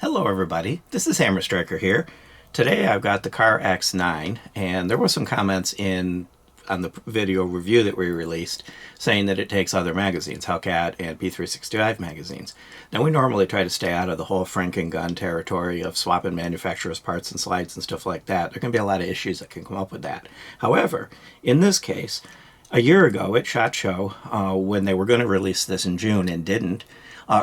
Hello everybody, this is Hammer Striker here. Today I've got the Kahr X9, and there were some comments on the video review that we released saying that it takes other magazines, Hellcat and P365 magazines. Now we normally try to stay out of the whole Franken gun territory of swapping manufacturers' parts and slides and stuff like that. There can be a lot of issues that can come up with that. However, in this case, a year ago at SHOT Show, when they were going to release this in June and didn't,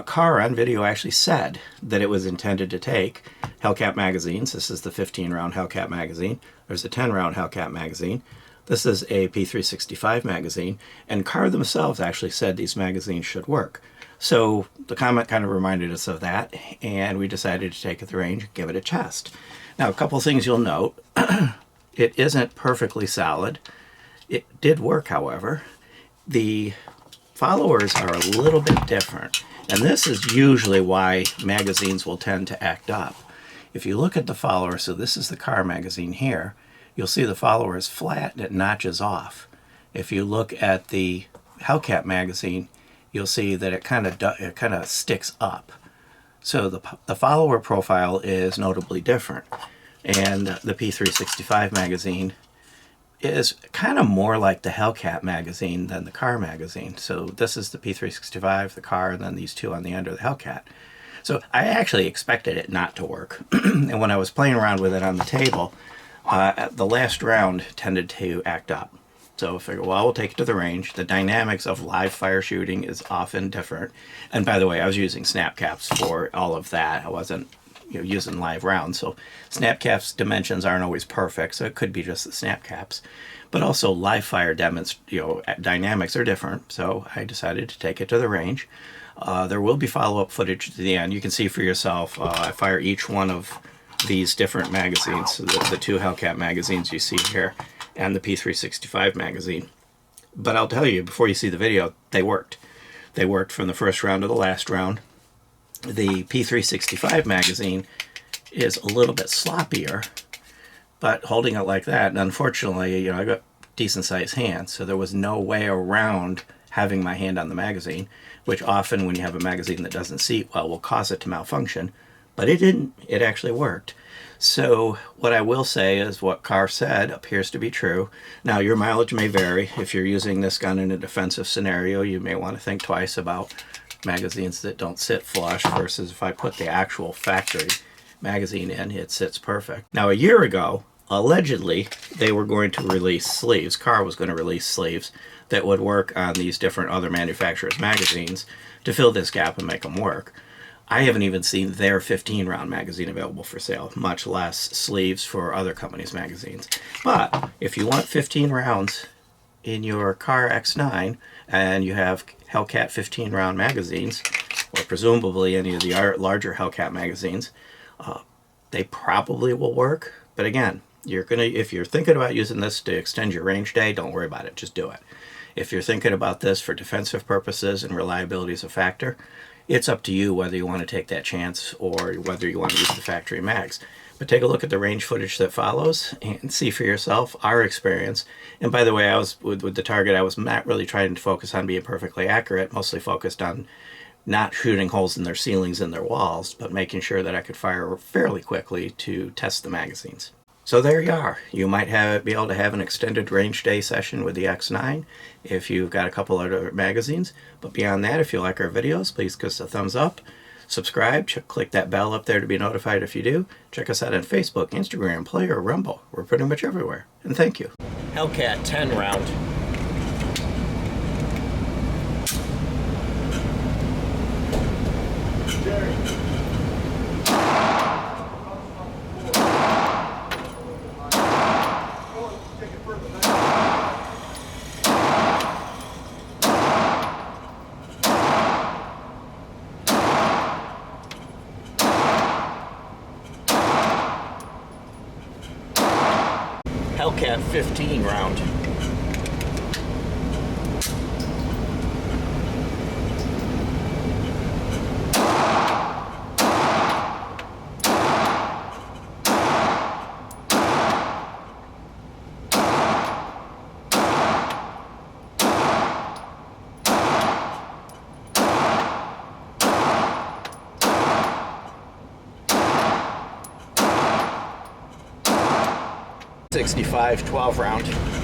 Kahr on video actually said that it was intended to take Hellcat magazines. This is the 15-round Hellcat magazine. There's a 10-round Hellcat magazine. This is a P365 magazine. And Kahr themselves actually said these magazines should work. So the comment kind of reminded us of that, and we decided to take it to the range and give it a test. Now, a couple things you'll note. It isn't perfectly solid. It did work, however. The followers are a little bit different. And this is usually why magazines will tend to act up. If you look at the follower, so this is the Kahr magazine here, you'll see the follower is flat and it notches off. If you look at the Hellcat magazine, you'll see that it kind of sticks up. So the follower profile is notably different. And the P365 magazine is kind of more like the Hellcat magazine than the Kahr magazine. So this is the P365, the Kahr, and then these two on the end are the Hellcat. So I actually expected it not to work. And when I was playing around with it on the table, the last round tended to act up. So I figured, well, we'll take it to the range. The dynamics of live fire shooting is often different. And by the way, I was using snap caps for all of that. I wasn't using live rounds, so snap caps dimensions aren't always perfect, so it could be just the snap caps. But also live fire dynamics are different, so I decided to take it to the range. There will be follow-up footage at the end. You can see for yourself. I fire each one of these different magazines, so the two Hellcat magazines you see here and the P365 magazine. But I'll tell you, before you see the video, they worked. They worked from the first round to the last round. The P365 magazine is a little bit sloppier, but holding it like that, and unfortunately, I got decent sized hands, so there was no way around having my hand on the magazine, which often when you have a magazine that doesn't seat well will cause it to malfunction, but it didn't. It actually worked. So what I will say is what Kahr said appears to be true. Now, your mileage may vary. If you're using this gun in a defensive scenario, you may want to think twice about magazines that don't sit flush versus if I put the actual factory magazine in, it sits perfect. Now, a year ago, allegedly, they were going to release sleeves. Kahr was going to release sleeves that would work on these different other manufacturers' magazines to fill this gap and make them work. I haven't even seen their 15-round magazine available for sale, much less sleeves for other companies' magazines. But if you want 15 rounds in your Kahr X9 and you have Hellcat 15-round magazines, or presumably any of the larger Hellcat magazines, they probably will work. But again, if you're thinking about using this to extend your range day, don't worry about it. Just do it. If you're thinking about this for defensive purposes and reliability is a factor, it's up to you whether you want to take that chance or whether you want to use the factory mags. But take a look at the range footage that follows and see for yourself our experience. And by the way, I was with the target, I was not really trying to focus on being perfectly accurate, mostly focused on not shooting holes in their ceilings and their walls, but making sure that I could fire fairly quickly to test the magazines. So there you are. You might be able to have an extended range day session with the X9 if you've got a couple other magazines. But beyond that, if you like our videos, please give us a thumbs up. Subscribe, click that bell up there to be notified if you do. Check us out on Facebook, Instagram, Player, Rumble. We're pretty much everywhere. And thank you. Hellcat 10 round. Hellcat 15 round. 365 12 round.